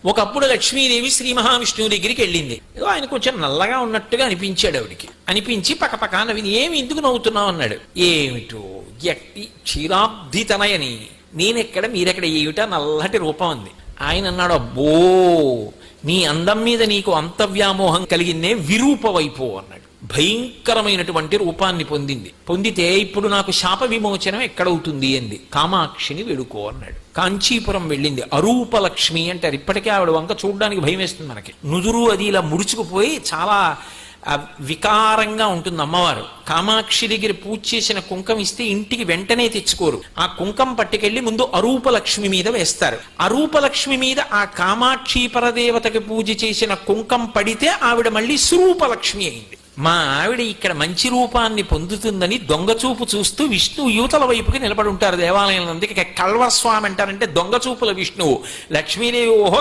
ఒకప్పుడు లక్ష్మీదేవి శ్రీ మహావిష్ణువు దగ్గరికి వెళ్ళింది. ఏదో ఆయన కొంచెం నల్లగా ఉన్నట్టుగా అనిపించాడు ఆవిడికి. అనిపించి పక్కపక్క నవ్వింది. ఏమి ఎందుకు నవ్వుతున్నావు అన్నాడు. ఏమిటో ఎట్టి క్షీరాబ్ది తనయని, నేనెక్కడ మీరెక్కడ, ఏమిటా నల్లటి రూపం అంది. ఆయన అన్నాడు, అబ్బో నీ అందం మీద నీకు అంత వ్యామోహం కలిగిందే, విరూపవైపో అన్నాడు. భయంకరమైనటువంటి రూపాన్ని పొందితే ఇప్పుడు నాకు శాప విమోచనం ఎక్కడవుతుంది అంది. కామాక్షిని వేడుకో అన్నాడు. కాంచీపురం వెళ్ళింది. అరూపలక్ష్మి అంటారు. ఇప్పటికే ఆవిడ వంక చూడడానికి భయం వేస్తుంది మనకి. నుదురు అది ఇలా ముడుచుకుపోయి చాలా వికారంగా ఉంటుంది అమ్మవారు. కామాక్షి దగ్గర పూజ చేసిన కుంకం ఇస్తే ఇంటికి వెంటనే తెచ్చుకోరు. ఆ కుంకం పట్టుకెళ్లి ముందు అరూపలక్ష్మి మీద వేస్తారు. అరూపలక్ష్మి మీద ఆ కామాక్షి పరదేవతకి పూజ చేసిన కుంకం పడితే ఆవిడ మళ్ళీ స్వరూపలక్ష్మి అయింది. మా ఆవిడ ఇక్కడ మంచి రూపాన్ని పొందుతుందని దొంగచూపు చూస్తూ విష్ణువు యువతల వైపుకి నిలబడి ఉంటారు దేవాలయంలో. అందుకే కల్వస్వామి అంటారంటే దొంగచూపుల విష్ణువు. లక్ష్మీదేవి ఓహో